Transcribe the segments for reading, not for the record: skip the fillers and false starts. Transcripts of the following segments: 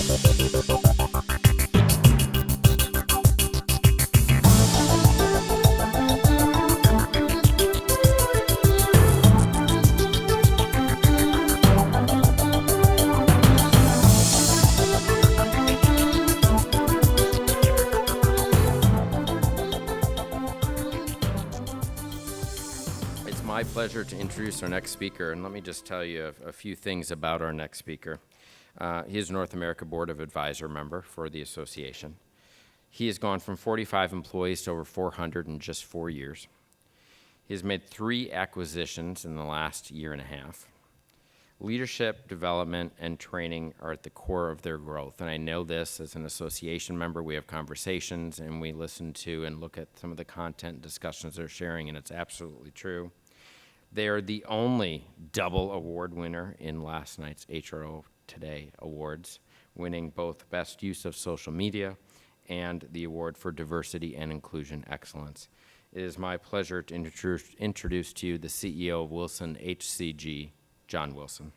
It's my pleasure to introduce our next speaker, and let me just tell you a few things about our next speaker. He is a North America Board of Advisor member for the association. He has gone from 45 employees to over 400 in just 4 years. He has made 3 acquisitions in the last year and a half. Leadership, development, and training are at the core of their growth, and I know this as an association member. We have conversations, and we listen to and look at some of the content discussions they're sharing, and it's absolutely true. They are the only double award winner in last night's HRO Today Awards, winning both Best Use of Social Media and the Award for Diversity and Inclusion Excellence. It is my pleasure to introduce to you the CEO of Wilson HCG, John Wilson.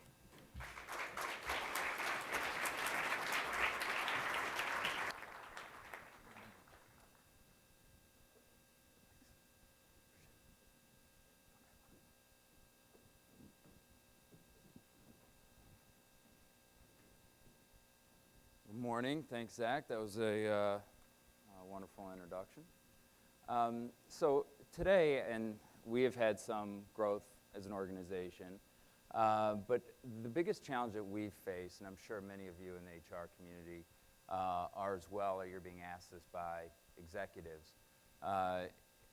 Good morning. Thanks, Zach. That was a wonderful introduction. So today, and we have had some growth as an organization, but the biggest challenge that we've faced, and I'm sure many of you in the HR community are as well, or you're being asked this by executives,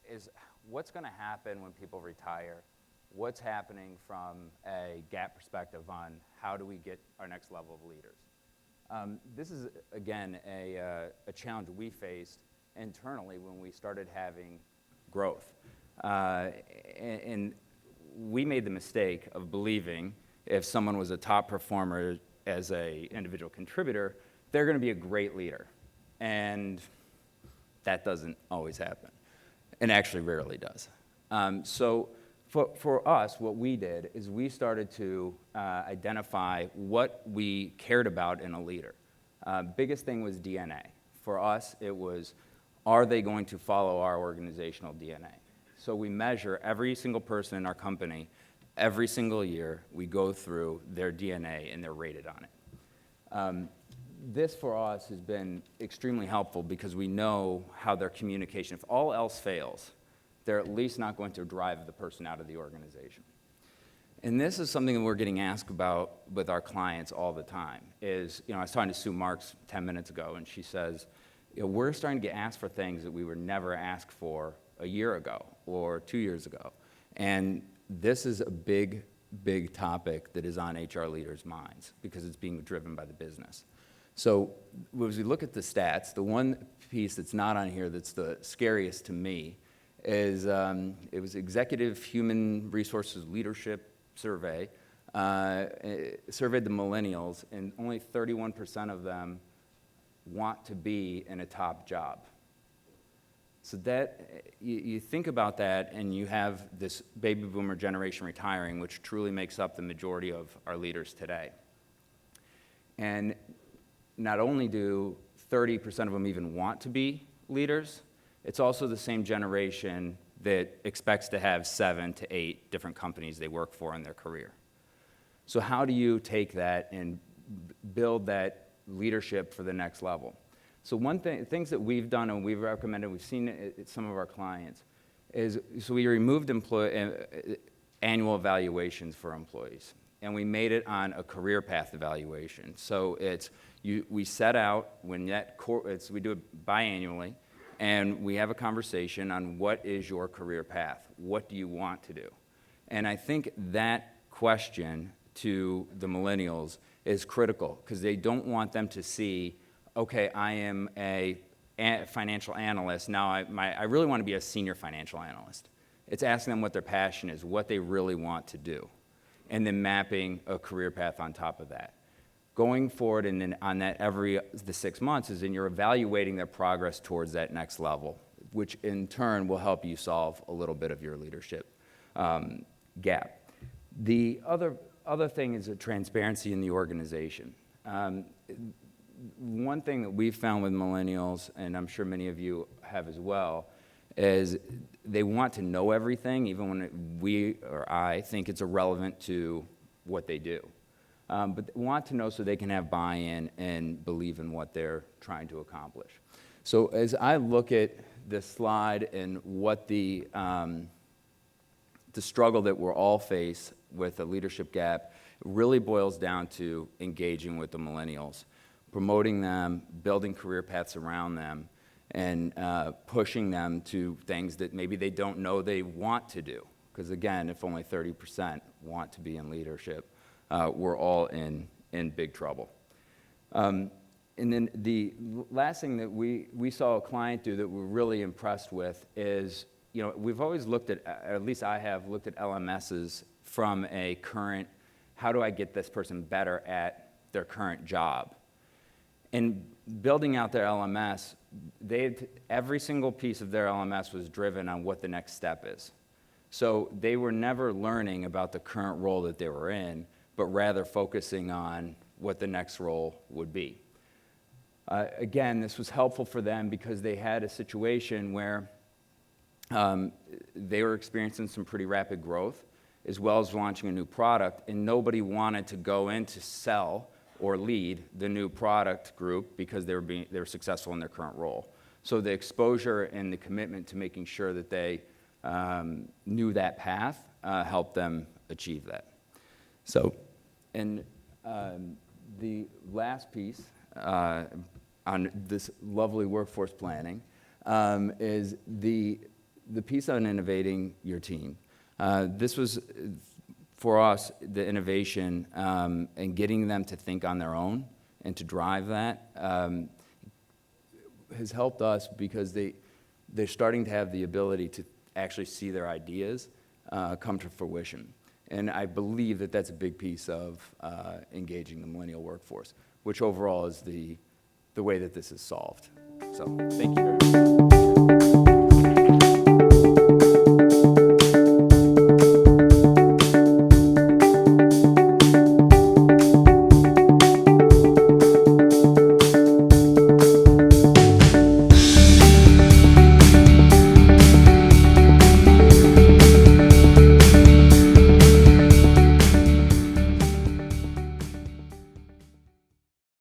is what's going to happen when people retire? What's happening from a gap perspective on how do we get our next level of leaders? This is, again, a challenge we faced internally when we started having growth. And we made the mistake of believing if someone was a top performer as an individual contributor, they're going to be a great leader. And that doesn't always happen, and actually rarely does. So for us, what we did is we started to identify what we cared about in a leader. Biggest thing was DNA. For us, it was, are they going to follow our organizational DNA? So we measure every single person in our company. Every single year, we go through their DNA, and they're rated on it. This, for us, has been extremely helpful because we know how their communication, if all else fails, they're at least not going to drive the person out of the organization. And this is something that we're getting asked about with our clients all the time is, I was talking to Sue Marks 10 minutes ago, and she says, we're starting to get asked for things that we were never asked for a year ago or 2 years ago. And this is a big, big topic that is on HR leaders' minds because it's being driven by the business. So as we look at the stats, the one piece that's not on here that's the scariest to me is it was Executive Human Resources Leadership Survey, surveyed the millennials, and only 31% of them want to be in a top job. So that, you think about that, and you have this baby boomer generation retiring, which truly makes up the majority of our leaders today. And not only do 30% of them even want to be leaders, it's also the same generation that expects to have 7 to 8 different companies they work for in their career. So how do you take that and build that leadership for the next level? So things that we've done and we've recommended, we've seen it at some of our clients, is so we removed annual evaluations for employees, and we made it on a career path evaluation. So we set out when we do it biannually, and we have a conversation on what is your career path? What do you want to do? And I think that question to the millennials is critical because they don't want them to see, okay, I am a financial analyst. Now I really want to be a senior financial analyst. It's asking them what their passion is, what they really want to do, and then mapping a career path on top of that. Going forward and then on that the 6 months is then you're evaluating their progress towards that next level, which in turn will help you solve a little bit of your leadership gap. The other thing is the transparency in the organization. one thing that we've found with millennials, and I'm sure many of you have as well, is they want to know everything, even when we or I think it's irrelevant to what they do. But they want to know so they can have buy-in and believe in what they're trying to accomplish. So as I look at this slide and what the struggle that we're all face with the leadership gap really boils down to engaging with the millennials, promoting them, building career paths around them, and pushing them to things that maybe they don't know they want to do. Because again, if only 30% want to be in leadership, we're all in big trouble. And then the last thing that we saw a client do that we're really impressed with is, you know, we've always looked at least I have looked at LMSs from a current, how do I get this person better at their current job? And building out their LMS, every single piece of their LMS was driven on what the next step is. So they were never learning about the current role that they were in, but rather focusing on what the next role would be. Again, this was helpful for them because they had a situation where they were experiencing some pretty rapid growth, as well as launching a new product, and nobody wanted to go in to sell or lead the new product group because they were successful in their current role. So the exposure and the commitment to making sure that they knew that path helped them achieve that. So, and the last piece on this lovely workforce planning is the piece on innovating your team. This was, for us, the innovation and getting them to think on their own and to drive that has helped us because they're starting to have the ability to actually see their ideas come to fruition. And I believe that that's a big piece of engaging the millennial workforce, which overall is the way that this is solved. So thank you very much.